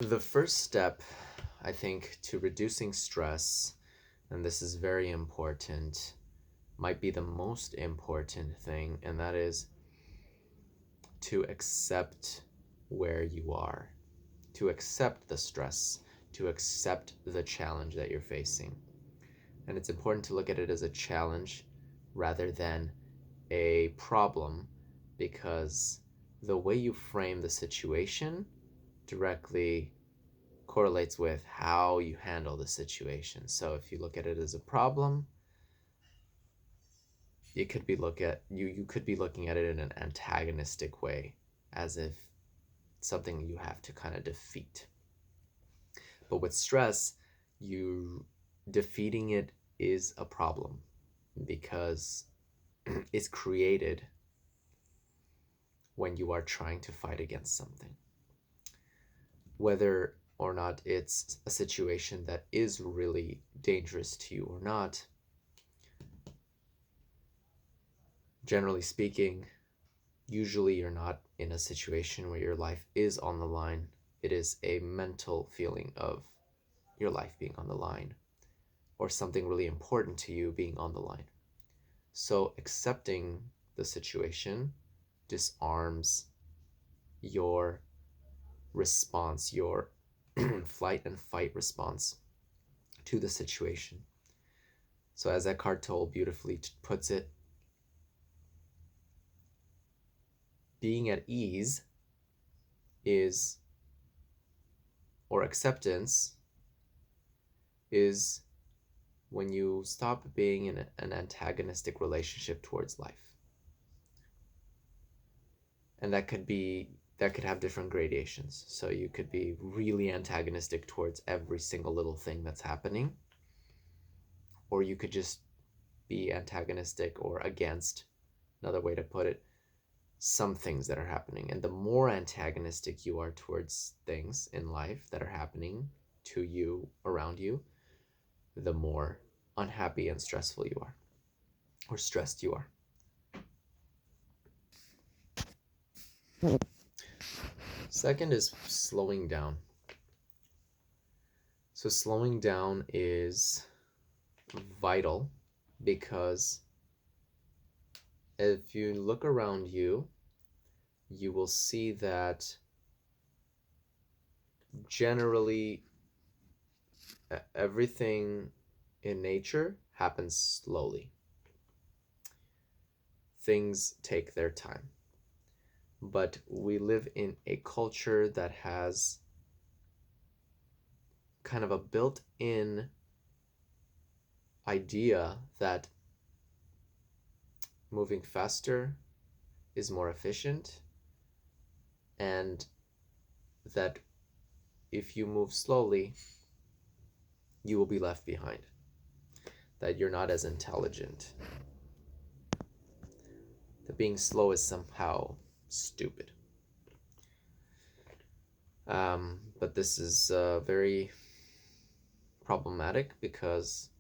The first step, I think, to reducing stress, and this is very important, might be the most important thing, and that is to accept where you are, to accept the stress, to accept the challenge that you're facing. And it's important to look at it as a challenge rather than a problem, because the way you frame the situation directly correlates with how you handle the situation. So if you look at it as a problem, you could be looking at it in an antagonistic way, as if something you have to kind of defeat. But with stress, you defeating it is a problem because it's created when you are trying to fight against something. Whether or not it's a situation that is really dangerous to you or not, generally speaking, usually you're not in a situation where your life is on the line. It is a mental feeling of your life being on the line or something really important to you being on the line. So accepting the situation disarms your response, your flight and fight response to the situation. So as Eckhart Tolle beautifully puts it, being at ease is, or acceptance is, when you stop being in an antagonistic relationship towards life. And that could have different gradations. So you could be really antagonistic towards every single little thing that's happening, or you could just be antagonistic or against, another way to put it, some things that are happening. And the more antagonistic you are towards things in life that are happening to you, around you, the more unhappy and stressful you are, or stressed you are. Second is slowing down. So slowing down is vital because if you look around you, you will see that generally everything in nature happens slowly. Things take their time. But we live in a culture that has kind of a built-in idea that moving faster is more efficient, and that if you move slowly, you will be left behind, that you're not as intelligent, that being slow is somehow stupid. But this is very problematic because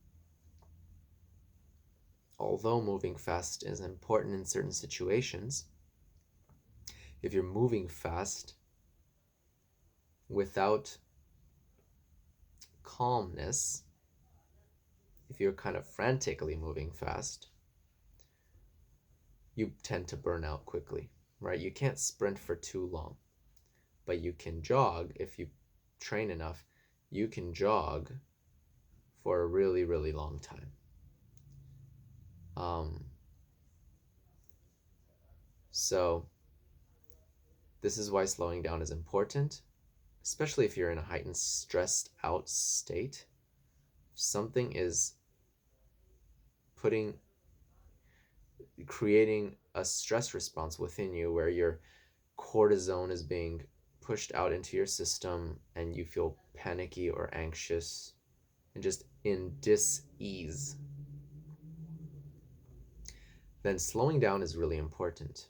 although moving fast is important in certain situations, if you're moving fast without calmness, if you're kind of frantically moving fast, you tend to burn out quickly, right? You can't sprint for too long, but you can jog. If you train enough, you can jog for a really, really long time. So this is why slowing down is important, especially if you're in a heightened, stressed out state. Something is creating a stress response within you where your cortisone is being pushed out into your system and you feel panicky or anxious and just in dis-ease, then slowing down is really important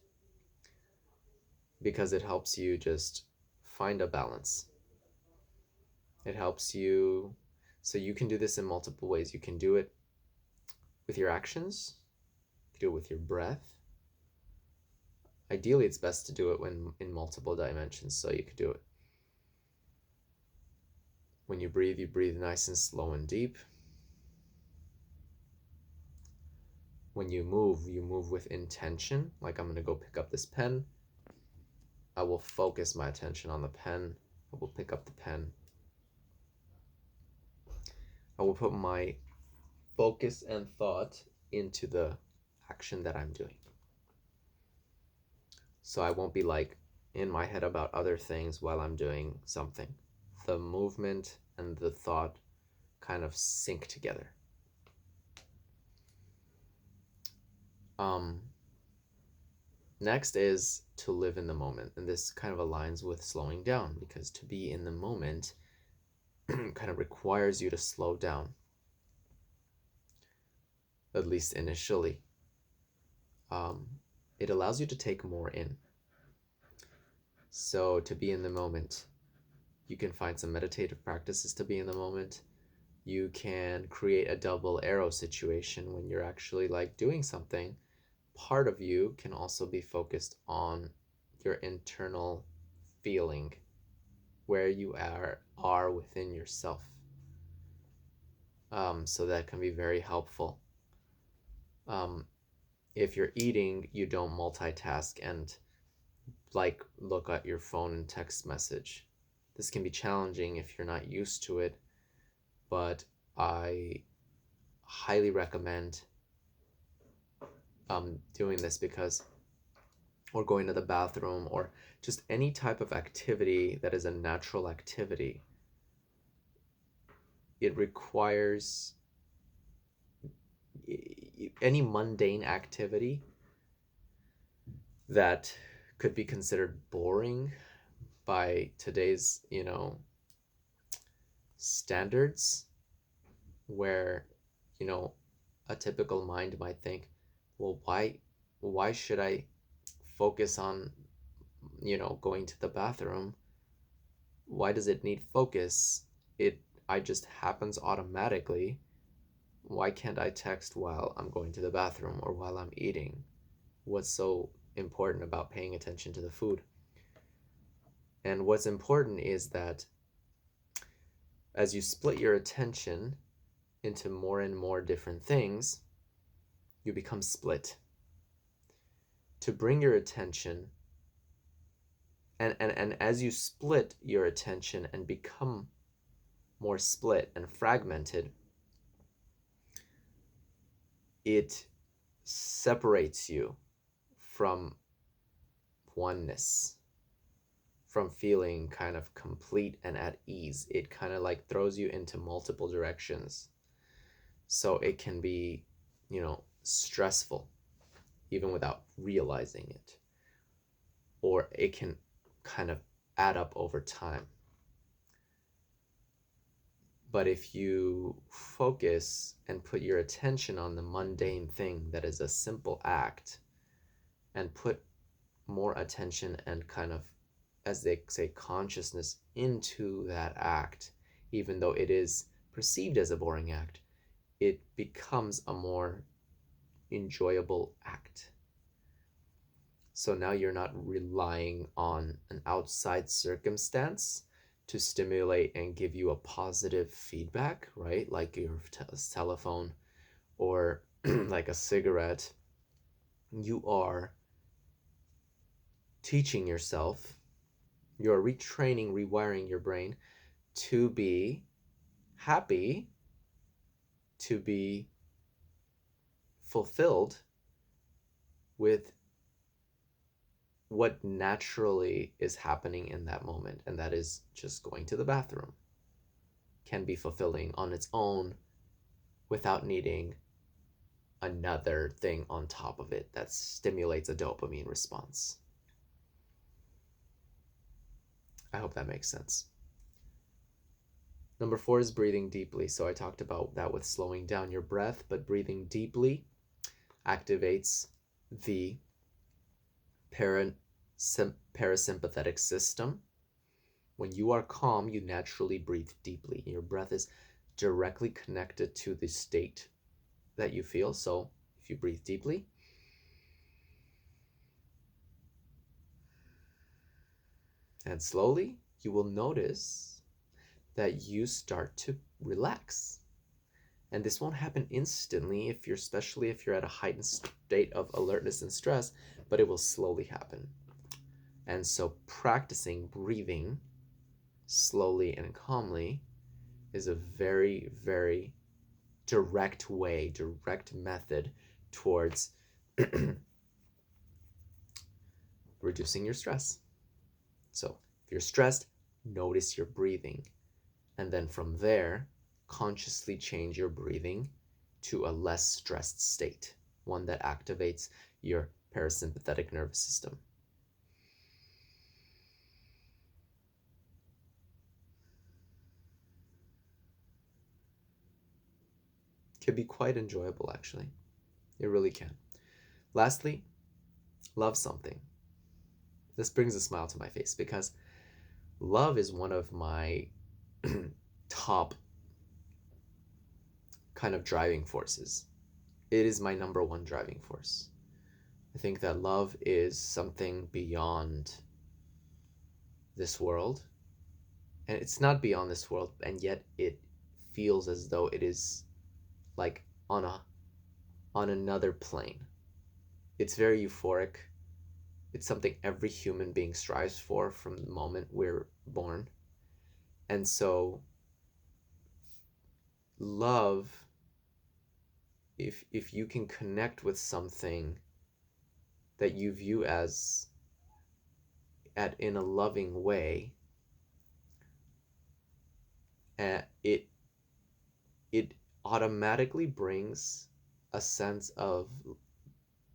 because it helps you just find a balance. It helps you, so you can do this in multiple ways. You can do it with your actions, you can do it with your breath. Ideally, it's best to do it when in multiple dimensions, so you could do it When you breathe nice and slow and deep. When you move with intention. Like, I'm going to go pick up this pen. I will focus my attention on the pen. I will pick up the pen. I will put my focus and thought into the action that I'm doing. So I won't be like in my head about other things while I'm doing something. The movement and the thought kind of sync together. Next is to live in the moment. And this kind of aligns with slowing down, because to be in the moment kind of requires you to slow down, at least initially. It allows you to take more in. So to be in the moment, you can find some meditative practices to be in the moment. You can create a double arrow situation when you're actually like doing something. Part of you can also be focused on your internal feeling, where you are within yourself. So that can be very helpful. If you're eating, you don't multitask and like look at your phone and text message. This can be challenging if you're not used to it, but I highly recommend doing this, because, or going to the bathroom, or just any type of activity that is a natural activity, it requires, any mundane activity that could be considered boring by today's, standards, where, a typical mind might think, well, why should I focus on, going to the bathroom? Why does it need focus? I just happens automatically. Why can't I text while I'm going to the bathroom or while I'm eating? What's so important about paying attention to the food? And what's important is that as you split your attention into more and more different things, you become split. To bring your attention, and as you split your attention and become more split and fragmented, it separates you from oneness, from feeling kind of complete and at ease. It kind of like throws you into multiple directions. So it can be, stressful, even without realizing it. Or it can kind of add up over time. But if you focus and put your attention on the mundane thing that is a simple act, and put more attention and kind of, as they say, consciousness into that act, even though it is perceived as a boring act, it becomes a more enjoyable act. So now you're not relying on an outside circumstance to stimulate and give you a positive feedback, right? Like your telephone or like a cigarette. You are teaching yourself, you're retraining, rewiring your brain to be happy, to be fulfilled with what naturally is happening in that moment, and that is just going to the bathroom. Can be fulfilling on its own without needing another thing on top of it that stimulates a dopamine response. I hope that makes sense. Number 4 is breathing deeply. So I talked about that with slowing down your breath, but breathing deeply activates the parasympathetic system. When you are calm, you naturally breathe deeply. Your breath is directly connected to the state that you feel. So if you breathe deeply, and slowly, you will notice that you start to relax. And this won't happen instantly especially if you're at a heightened state of alertness and stress, but it will slowly happen. And so practicing breathing slowly and calmly is a very, very direct method towards reducing your stress. So if you're stressed, notice your breathing. And then from there, consciously change your breathing to a less stressed state, one that activates your parasympathetic nervous system. Can be quite enjoyable, actually. It really can. Lastly, love something. This brings a smile to my face because love is one of my top kind of driving forces. It is my number one driving force. I think that love is something beyond this world. And it's not beyond this world, and yet it feels as though it is like on another plane. It's very euphoric. It's something every human being strives for from the moment we're born. And so love, if you can connect with something that you view as in a loving way, it automatically brings a sense of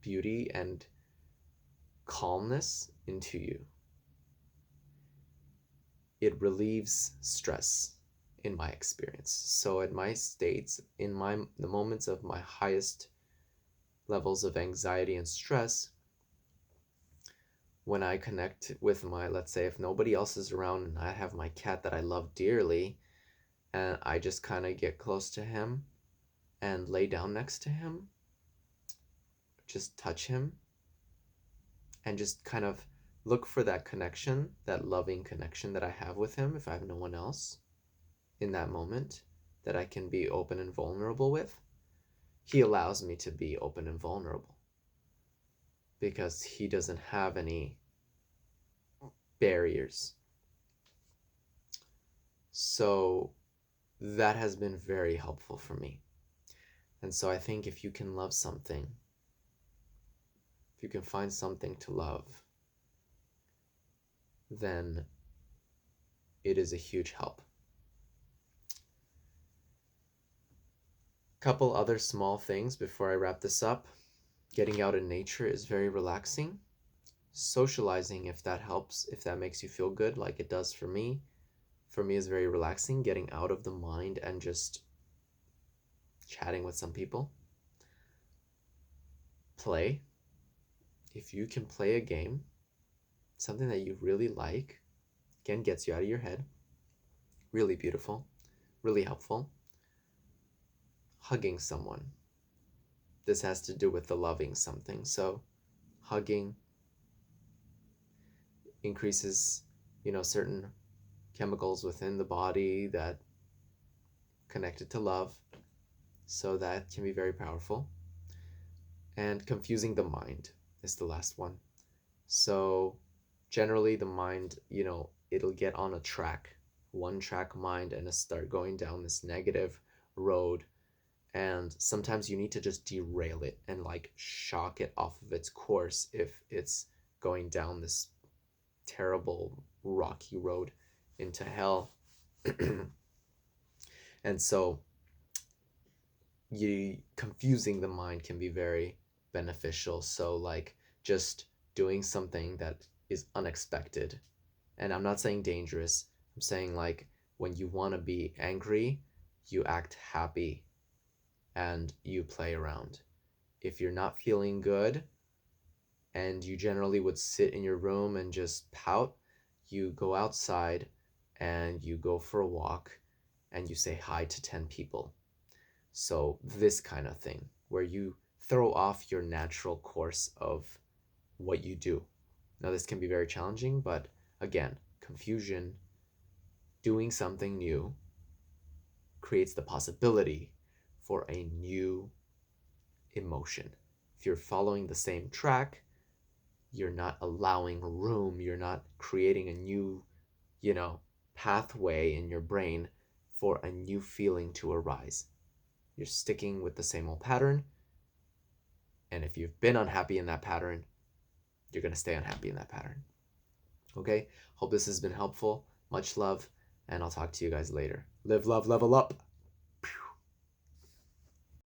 beauty and calmness into you. It relieves stress in my experience. So at my states, in the moments of my highest levels of anxiety and stress, when I connect with let's say if nobody else is around and I have my cat that I love dearly, and I just kind of get close to him and lay down next to him, just touch him, and just kind of look for that connection, that loving connection that I have with him if I have no one else in that moment that I can be open and vulnerable with. He allows me to be open and vulnerable because he doesn't have any barriers. So that has been very helpful for me. And so I think if you can love something, if you can find something to love, then it is a huge help. Couple other small things before I wrap this up. Getting out in nature is very relaxing. Socializing, if that helps, if that makes you feel good like it does for me is very relaxing. Getting out of the mind and just chatting with some people. Play. If you can play a game, something that you really like, again, gets you out of your head. Really beautiful, really helpful. Hugging someone. This has to do with the loving something. So hugging increases, certain chemicals within the body that connected to love. So that can be very powerful. And confusing the mind is the last one. So generally the mind, it'll get on a track, one track mind, and start going down this negative road. And sometimes you need to just derail it and shock it off of its course if it's going down this terrible rocky road into hell. And so confusing the mind can be very beneficial. So just doing something that is unexpected. And I'm not saying dangerous. I'm saying when you want to be angry, you act happy and you play around. If you're not feeling good and you generally would sit in your room and just pout, you go outside and you go for a walk and you say hi to 10 people. So this kind of thing where you throw off your natural course of what you do. Now this can be very challenging, but again, confusion doing something new creates the possibility for a new emotion. If you're following the same track, you're not allowing room, you're not creating a new, pathway in your brain for a new feeling to arise. You're sticking with the same old pattern. And if you've been unhappy in that pattern, you're going to stay unhappy in that pattern. Okay? Hope this has been helpful. Much love, and I'll talk to you guys later. Live, love, level up.